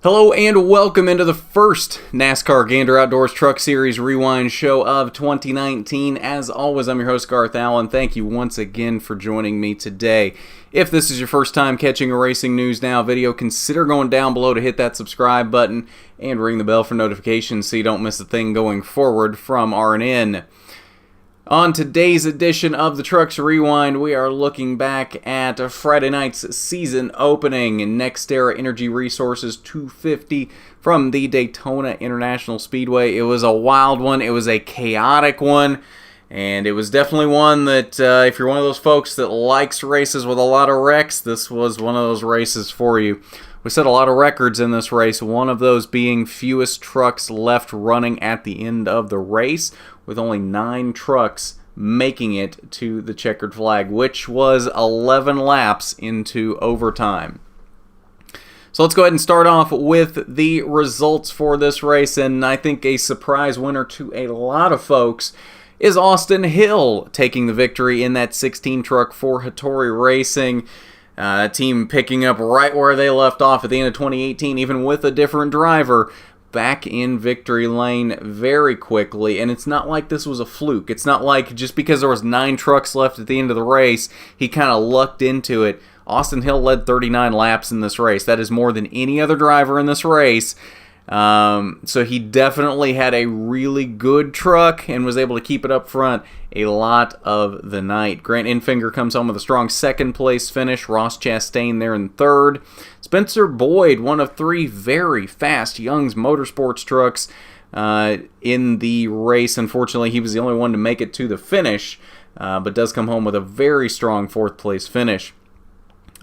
Hello and welcome into the first NASCAR Gander Outdoors Truck Series Rewind show of 2019. As always, I'm your host, Garth Allen. Thank you once again for joining me today. If this is your first time catching a Racing News Now video, consider going down below to hit that subscribe button and ring the bell for notifications so you don't miss a thing going forward from R&N. On today's edition of the Trucks Rewind, we are looking back at Friday night's season opening in NextEra Energy Resources 250 from the Daytona International Speedway. It was a wild one, it was a chaotic one, and it was definitely one that if you're one of those folks that likes races with a lot of wrecks, this was one of those races for you. We set a lot of records in this race, one of those being fewest trucks left running at the end of the race, with only 9 trucks making it to the checkered flag, which was 11 laps into overtime. So let's go ahead and start off with the results for this race, and I think a surprise winner to a lot of folks is Austin Hill taking the victory in that 16 truck for Hattori Racing. Team picking up right where they left off at the end of 2018, even with a different driver, back in victory lane very quickly. And it's not like this was a fluke. It's not like just because there was 9 trucks left at the end of the race, he kind of lucked into it. Austin Hill led 39 laps in this race. That is more than any other driver in this race. So he definitely had a really good truck and was able to keep it up front a lot of the night. Grant Enfinger comes home with a strong second place finish. Ross Chastain there in third. Spencer Boyd, one of 3 very fast Young's Motorsports trucks in the race. Unfortunately, he was the only one to make it to the finish, but does come home with a very strong 4th place finish.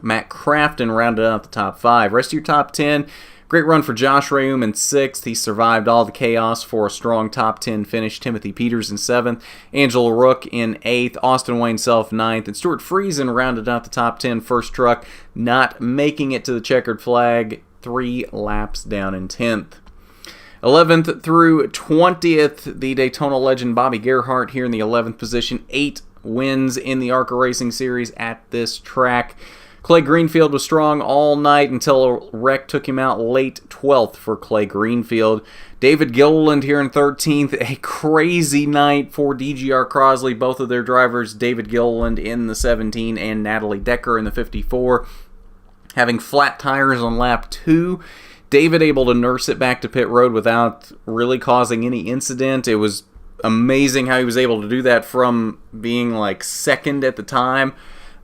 Matt Crafton rounded out the top 5. Rest of your top 10. Great run for Josh Rayum in 6th. He survived all the chaos for a strong top 10 finish. Timothy Peters in 7th. Angela Ruch in 8th. Austin Wayne Self 9th. And Stuart Friesen rounded out the top 10 first truck, not making it to the checkered flag, 3 laps down in 10th. 11th through 20th, the Daytona legend Bobby Gerhart here in the 11th position. 8 wins in the ARCA Racing Series at this track. Clay Greenfield was strong all night until a wreck took him out late. 12th for Clay Greenfield. David Gilliland here in 13th. A crazy night for DGR Crosley. Both of their drivers, David Gilliland in the 17 and Natalie Decker in the 54, having flat tires on lap 2. David able to nurse it back to pit road without really causing any incident. It was amazing how he was able to do that from being like second at the time.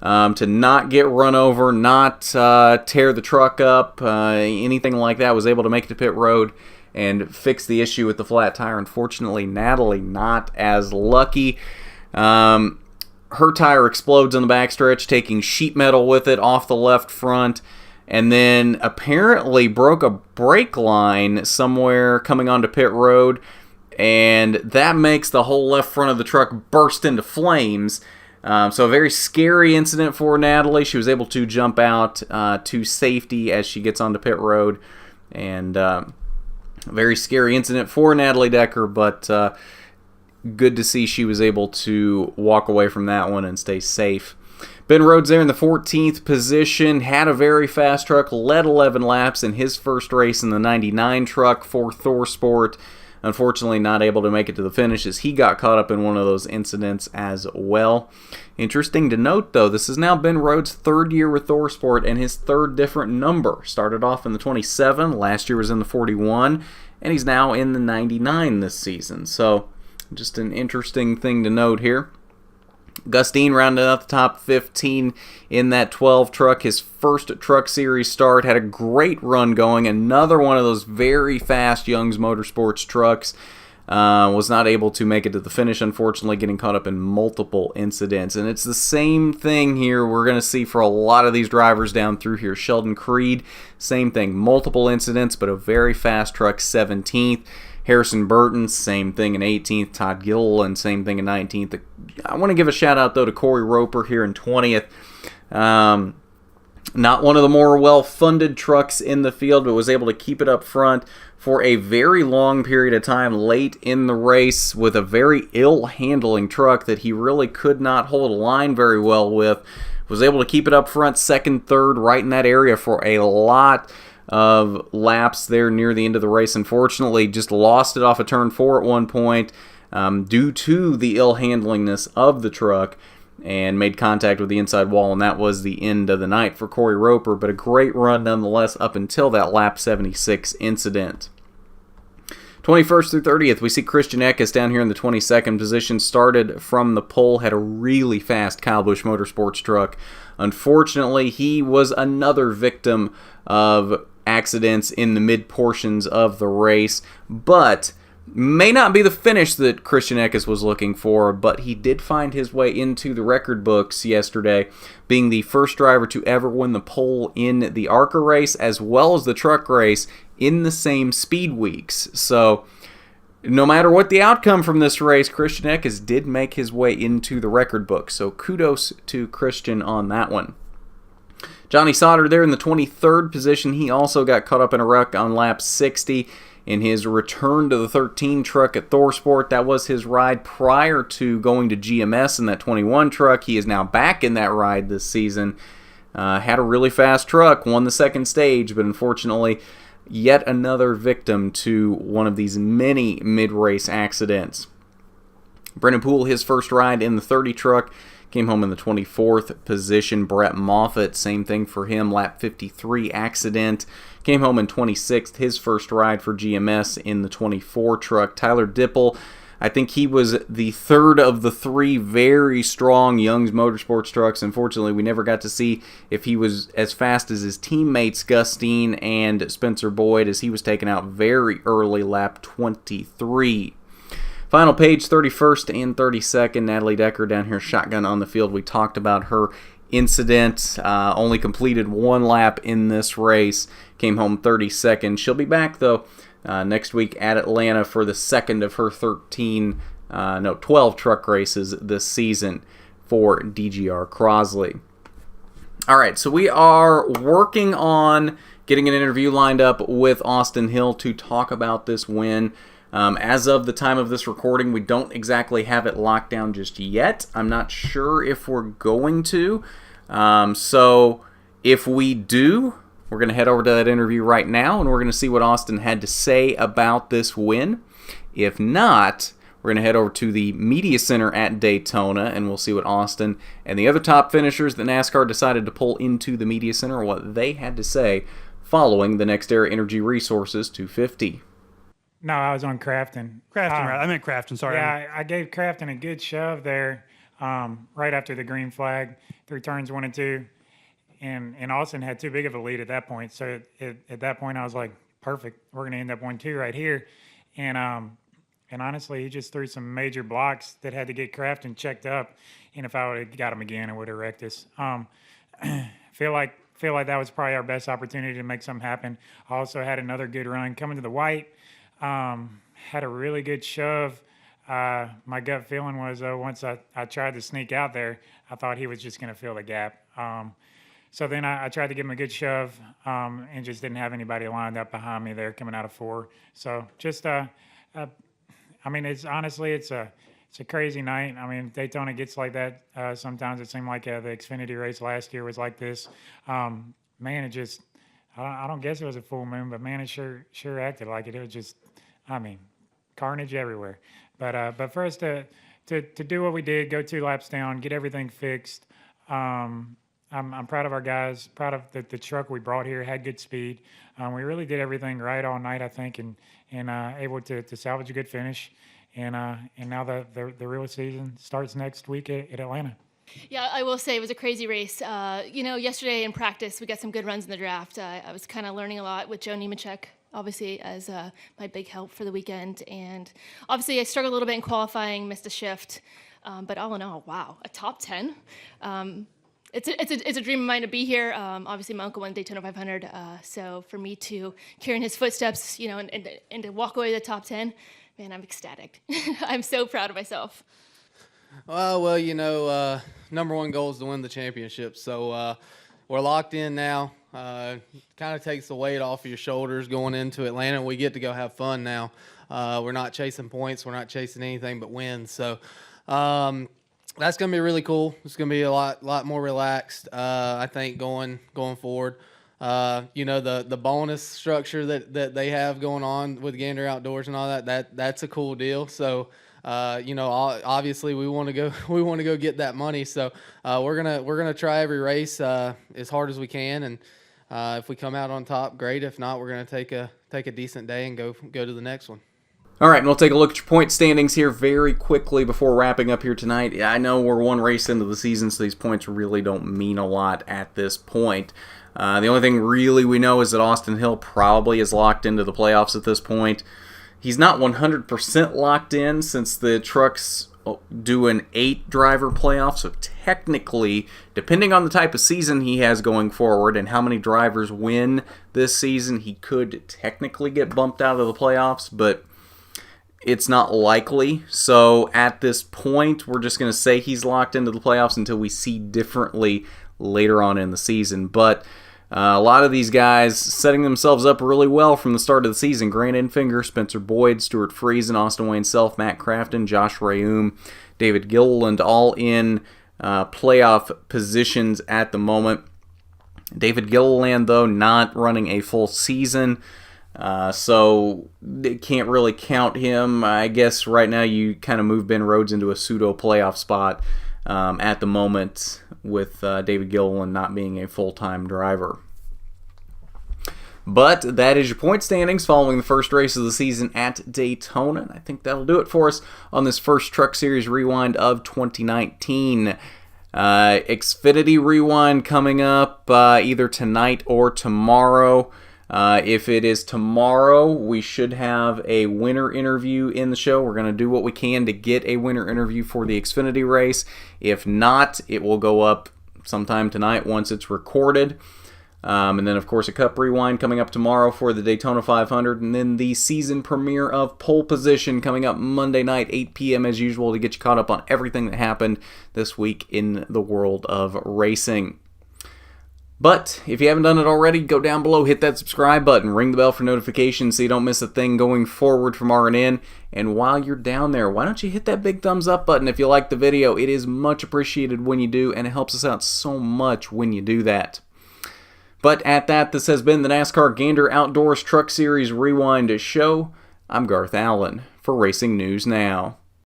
To not get run over, not tear the truck up, anything like that. Was able to make it to pit road and fix the issue with the flat tire. Unfortunately, Natalie not as lucky. Her tire explodes on the backstretch, taking sheet metal with it off the left front, and then apparently broke a brake line somewhere coming onto pit road, and that makes the whole left front of the truck burst into flames. So a very scary incident for Natalie. She was able to jump out to safety as she gets onto pit road. And a very scary incident for Natalie Decker, but good to see she was able to walk away from that one and stay safe. Ben Rhodes there in the 14th position, had a very fast truck, led 11 laps in his first race in the 99 truck for ThorSport. Unfortunately, not able to make it to the finish as he got caught up in one of those incidents as well. Interesting to note, though, this is now Ben Rhodes' 3rd year with ThorSport and his 3rd different number. Started off in the 27, last year was in the 41, and he's now in the 99 this season. So, just an interesting thing to note here. Gus Dean rounded out the top 15 in that 12 truck. His first truck series start, had a great run going. Another one of those very fast Young's Motorsports trucks. Was not able to make it to the finish, unfortunately, getting caught up in multiple incidents. And it's the same thing here we're going to see for a lot of these drivers down through here. Sheldon Creed, same thing. Multiple incidents, but a very fast truck, 17th. Harrison Burton, same thing in 18th. Todd Gilliland, same thing in 19th. I want to give a shout out, though, to Corey Roper here in 20th. Not one of the more well-funded trucks in the field, but was able to keep it up front for a very long period of time late in the race with a very ill-handling truck that he really could not hold a line very well with. Was able to keep it up front, second, third, right in that area for a lot of laps there near the end of the race. Unfortunately, just lost it off of turn 4 at one point due to the ill-handlingness of the truck, and made contact with the inside wall, and that was the end of the night for Corey Roper, but a great run nonetheless up until that lap 76 incident. 21st through 30th, we see Christian Eckes down here in the 22nd position, started from the pole, had a really fast Kyle Busch Motorsports truck. Unfortunately, he was another victim of accidents in the mid portions of the race, but may not be the finish that Christian Eckes was looking for, but he did find his way into the record books yesterday, being the first driver to ever win the pole in the ARCA race as well as the truck race in the same speed weeks. So no matter what the outcome from this race, Christian Eckes did make his way into the record book. So kudos to Christian on that one. Johnny Sauter there in the 23rd position. He also got caught up in a wreck on lap 60 in his return to the 13 truck at ThorSport. That was his ride prior to going to GMS in that 21 truck. He is now back in that ride this season. Had a really fast truck, won the second stage, but unfortunately yet another victim to one of these many mid-race accidents. Brennan Poole, his first ride in the 30 truck, came home in the 24th position. Brett Moffitt, same thing for him, lap 53 accident. Came home in 26th, his first ride for GMS in the 24 truck. Tyler Dipple, I think he was the third of the three very strong Young's Motorsports trucks. Unfortunately, we never got to see if he was as fast as his teammates Gustine and Spencer Boyd, as he was taken out very early, lap 23. Final page, 31st and 32nd. Natalie Decker down here, shotgun on the field. We talked about her incident. Only completed one lap in this race. Came home 32nd. She'll be back, though, next week at Atlanta for the second of her 12 truck races this season for DGR Crosley. All right, so we are working on getting an interview lined up with Austin Hill to talk about this win. As of the time of this recording, we don't exactly have it locked down just yet. I'm not sure if we're going to. So if we do, we're going to head over to that interview right now, and we're going to see what Austin had to say about this win. If not, we're going to head over to the Media Center at Daytona, and we'll see what Austin and the other top finishers that NASCAR decided to pull into the Media Center, what they had to say following the NextEra Energy Resources 250. No, I was on Crafton. Crafton, right. I meant Crafton, sorry. Yeah, I gave Crafton a good shove there right after the green flag through turns 1 and 2. And Austin had too big of a lead at that point. So at that point, I was like, perfect. We're going to end up 1-2 right here. And honestly, he just threw some major blocks that had to get Crafton checked up. And if I would have got him again, it would have wrecked us. Feel like that was probably our best opportunity to make something happen. I also had another good run coming to the white. Had a really good shove. My gut feeling was once I tried to sneak out there, I thought he was just going to fill the gap. So then I tried to give him a good shove and just didn't have anybody lined up behind me there coming out of 4. So just, I mean, it's a crazy night. I mean, Daytona gets like that. Sometimes it seemed like the Xfinity race last year was like this. Man, it just, I don't guess it was a full moon, but man, it sure acted like it. It was just, I mean, carnage everywhere. But for us to do what we did, go 2 laps down, get everything fixed. I'm proud of our guys, proud of the truck we brought here, had good speed. We really did everything right all night, I think, and able to salvage a good finish. And now the real season starts next week at Atlanta. Yeah, I will say it was a crazy race. Yesterday in practice, we got some good runs in the draft. I was kind of learning a lot with Joe Nemechek, obviously, as my big help for the weekend. And obviously, I struggled a little bit in qualifying, missed a shift. But all in all, wow, a top 10. It's a dream of mine to be here. Obviously, my uncle won Daytona 500. So for me to carry in his footsteps, and to walk away with the top 10, man, I'm ecstatic. I'm so proud of myself. Well, number one goal is to win the championship. So we're locked in now. Kind of takes the weight off of your shoulders going into Atlanta. We get to go have fun now. We're not chasing points. We're not chasing anything but wins. So that's going to be really cool. It's going to be a lot more relaxed, I think, going forward. The bonus structure that they have going on with Gander Outdoors and all that's a cool deal. So, obviously we want to go get that money. So, we're gonna try every race as hard as we can, and if we come out on top, great. If not, we're gonna take a decent day and go to the next one. All right, and we'll take a look at your point standings here very quickly before wrapping up here tonight. I know we're one race into the season, so these points really don't mean a lot at this point. The only thing really we know is that Austin Hill probably is locked into the playoffs at this point. He's not 100% locked in since the trucks do an 8-driver playoff, so technically, depending on the type of season he has going forward and how many drivers win this season, he could technically get bumped out of the playoffs, but it's not likely. So at this point, we're just going to say he's locked into the playoffs until we see differently later on in the season. But a lot of these guys setting themselves up really well from the start of the season. Grant Enfinger, Spencer Boyd, Stuart Friesen, Austin Wayne Self, Matt Crafton, Josh Rayum, David Gilliland, all in playoff positions at the moment. David Gilliland, though, not running a full season. So it can't really count him. I guess right now you kind of move Ben Rhodes into a pseudo playoff spot at the moment with David Gilliland not being a full-time driver. But that is your point standings following the first race of the season at Daytona. And I think that'll do it for us on this first Truck Series Rewind of 2019. Xfinity Rewind coming up either tonight or tomorrow. If it is tomorrow, we should have a winner interview in the show. We're going to do what we can to get a winner interview for the Xfinity race. If not, it will go up sometime tonight once it's recorded. And then, of course, a Cup Rewind coming up tomorrow for the Daytona 500. And then the season premiere of Pole Position coming up Monday night, 8 p.m. as usual, to get you caught up on everything that happened this week in the world of racing. But if you haven't done it already, go down below, hit that subscribe button, ring the bell for notifications so you don't miss a thing going forward from RNN. And while you're down there, why don't you hit that big thumbs up button if you like the video? It is much appreciated when you do, and it helps us out so much when you do that. But at that, this has been the NASCAR Gander Outdoors Truck Series Rewind show. I'm Garth Allen for Racing News Now.